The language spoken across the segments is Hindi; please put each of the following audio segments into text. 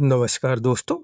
नमस्कार दोस्तों।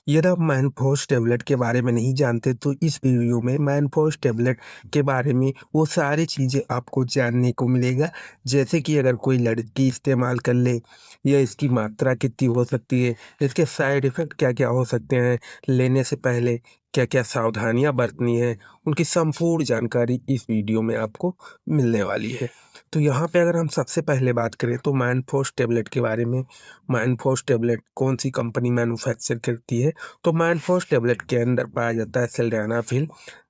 यदि आप मैनफोर्स टैबलेट के बारे में नहीं जानते तो इस वीडियो में मैनफोर्स टैबलेट के बारे में वो सारी चीज़ें आपको जानने को मिलेगा। जैसे कि अगर कोई लड़की इस्तेमाल कर ले या इसकी मात्रा कितनी हो सकती है, इसके साइड इफ़ेक्ट क्या-क्या हो सकते हैं, लेने से पहले क्या-क्या सावधानियाँ बरतनी है, उनकी संपूर्ण जानकारी इस वीडियो में आपको मिलने वाली है। तो यहाँ पे अगर हम सबसे पहले बात करें तो मैनफोर्स टैबलेट के बारे में। मैनफोर्स टैबलेट कौन सी कंपनी मैन्युफैक्चर करती है? तो मैनफोर्स टैबलेट के अंदर पाया जाता है सिल्डेनाफिल।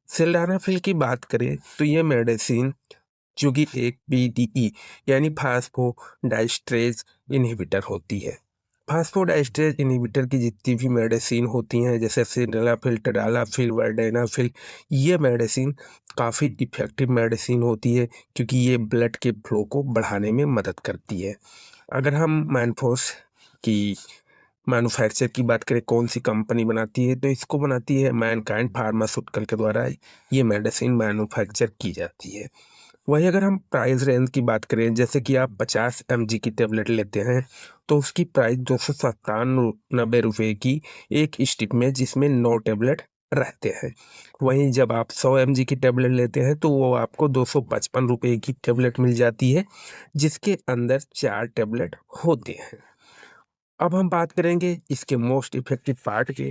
सिल्डेनाफिल की बात करें तो ये मेडिसिन जो कि एक पीडीई यानी फास्फोडाइस्ट्रेज इनहिबिटर होती है। फास्फोडाइस्ट्रेज इनहिबिटर की जितनी भी मेडिसिन होती हैं जैसे सिल्डेनाफिल, टडालाफिल, वर्डेनाफिल, ये मेडिसिन काफ़ी इफ़ेक्टिव मेडिसिन होती है क्योंकि ये ब्लड के फ्लो को बढ़ाने में मदद करती है। अगर हम मैनफोर्स की मैन्युफैक्चर की बात करें कौन सी कंपनी बनाती है तो इसको बनाती है मैनकाइंड फार्मास्यूटिकल के द्वारा ये मेडिसिन मैन्युफैक्चर की जाती है। वहीं अगर हम प्राइस रेंज की बात करें जैसे कि आप 50 mg की टेबलेट लेते हैं तो उसकी प्राइस 297 की एक स्टिक में जिसमें 9 टेबलेट रहते हैं। वहीं जब आप 100 mg की टेबलेट लेते हैं तो वो आपको 255 रुपये की टेबलेट मिल जाती है जिसके अंदर 4 टेबलेट होते हैं। अब हम बात करेंगे इसके मोस्ट इफेक्टिव पार्ट के,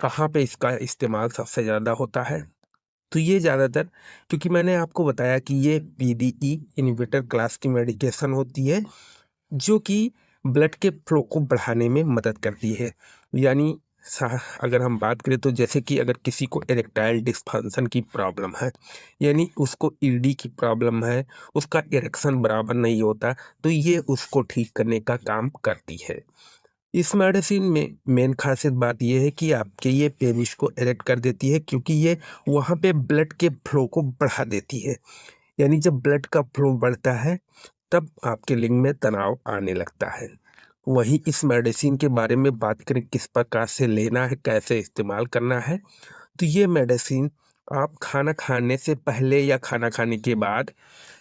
कहाँ पे इसका इस्तेमाल सबसे ज़्यादा होता है। तो ये ज़्यादातर क्योंकि मैंने आपको बताया कि ये पीडीई इनहिबिटर क्लास की मेडिकेशन होती है जो कि ब्लड के फ्लो को बढ़ाने में मदद करती है। यानी अगर हम बात करें तो जैसे कि अगर किसी को इरेक्टाइल डिस्फंक्शन की प्रॉब्लम है, यानी उसको ईडी की प्रॉब्लम है, उसका इरेक्शन बराबर नहीं होता, तो ये उसको ठीक करने का काम करती है। इस मेडिसिन में मेन खासियत बात यह है कि आपके ये पेनिस को इरेक्ट कर देती है क्योंकि ये वहाँ पे ब्लड के फ्लो को बढ़ा देती है। यानी जब ब्लड का फ्लो बढ़ता है तब आपके लिंग में तनाव आने लगता है। वहीं इस मेडिसिन के बारे में बात करें किस प्रकार से लेना है, कैसे इस्तेमाल करना है, तो ये मेडिसिन आप खाना खाने से पहले या खाना खाने के बाद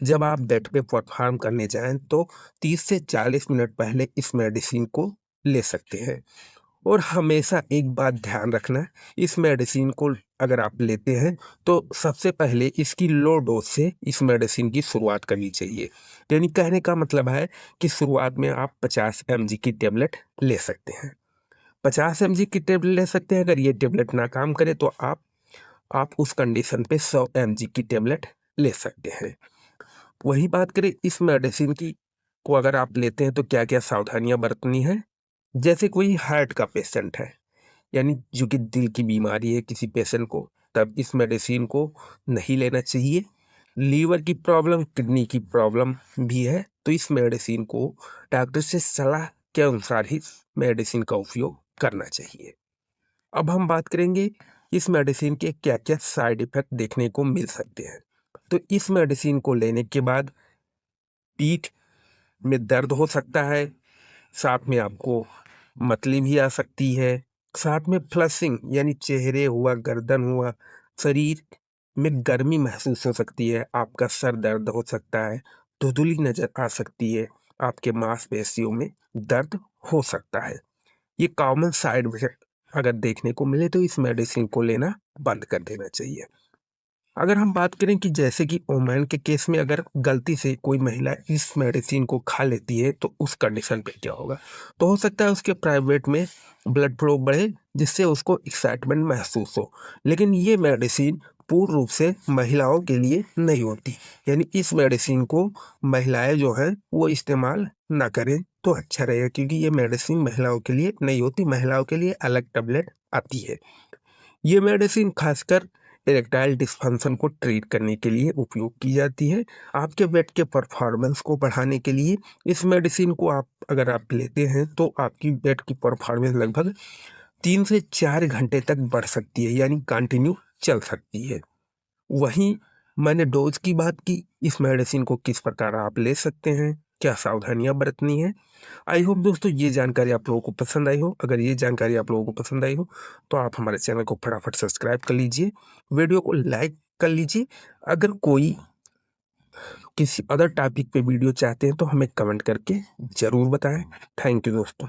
जब आप बेड पे परफॉर्म करने जाएं तो 30 से 40 मिनट पहले इस मेडिसिन को ले सकते हैं। और हमेशा एक बात ध्यान रखना, इस मेडिसिन को अगर आप लेते हैं तो सबसे पहले इसकी लो डोज से इस मेडिसिन की शुरुआत करनी चाहिए। यानी कहने का मतलब है कि शुरुआत में आप 50 mg की टेबलेट ले सकते हैं। 50 mg की टेबलेट ले सकते हैं। अगर ये टेबलेट ना काम करे तो आप उस कंडीशन पे 100 mg की टेबलेट ले सकते हैं। वही बात करें इस मेडिसिन की को अगर आप लेते हैं तो क्या क्या सावधानियां बरतनी है। जैसे कोई हार्ट का पेशेंट है, यानी जो कि दिल की बीमारी है किसी पेशेंट को, तब इस मेडिसिन को नहीं लेना चाहिए। लीवर की प्रॉब्लम, किडनी की प्रॉब्लम भी है तो इस मेडिसिन को डॉक्टर से सलाह के अनुसार ही मेडिसिन का उपयोग करना चाहिए। अब हम बात करेंगे इस मेडिसिन के क्या क्या साइड इफेक्ट देखने को मिल सकते हैं। तो इस मेडिसिन को लेने के बाद पीठ में दर्द हो सकता है, साथ में आपको मतली भी आ सकती है, साथ में फ्लशिंग यानी चेहरे हुआ, गर्दन हुआ, शरीर में गर्मी महसूस हो सकती है, आपका सर दर्द हो सकता है, धुंधली नजर आ सकती है, आपके मांसपेशियों में दर्द हो सकता है। ये कॉमन साइड इफेक्ट अगर देखने को मिले तो इस मेडिसिन को लेना बंद कर देना चाहिए। अगर हम बात करें कि जैसे कि ओमैन के केस में अगर गलती से कोई महिला इस मेडिसिन को खा लेती है तो उस कंडीशन पे क्या होगा, तो हो सकता है उसके प्राइवेट में ब्लड फ्लो बढ़े जिससे उसको एक्साइटमेंट महसूस हो। लेकिन ये मेडिसिन पूर्ण रूप से महिलाओं के लिए नहीं होती। यानी इस मेडिसिन को महिलाएं जो हैं वो इस्तेमाल ना करें तो अच्छा रहेगा क्योंकि ये मेडिसिन महिलाओं के लिए नहीं होती, महिलाओं के लिए अलग टेबलेट आती है। ये मेडिसिन खासकर इरेक्टाइल डिस्फंक्शन को ट्रीट करने के लिए उपयोग की जाती है। आपके बेड के परफॉर्मेंस को बढ़ाने के लिए इस मेडिसिन को अगर आप लेते हैं तो आपकी बेड की परफॉर्मेंस लगभग 3 से 4 घंटे तक बढ़ सकती है, यानी कंटिन्यू चल सकती है। वहीं मैंने डोज की बात की, इस मेडिसिन को किस प्रकार आप ले सकते हैं, क्या सावधानियां बरतनी है। आई होप दोस्तों ये जानकारी आप लोगों को पसंद आई हो। अगर ये जानकारी आप लोगों को पसंद आई हो तो आप हमारे चैनल को फटाफट सब्सक्राइब कर लीजिए, वीडियो को लाइक कर लीजिए। अगर कोई किसी अदर टॉपिक पे वीडियो चाहते हैं तो हमें कमेंट करके ज़रूर बताएं। थैंक यू दोस्तों।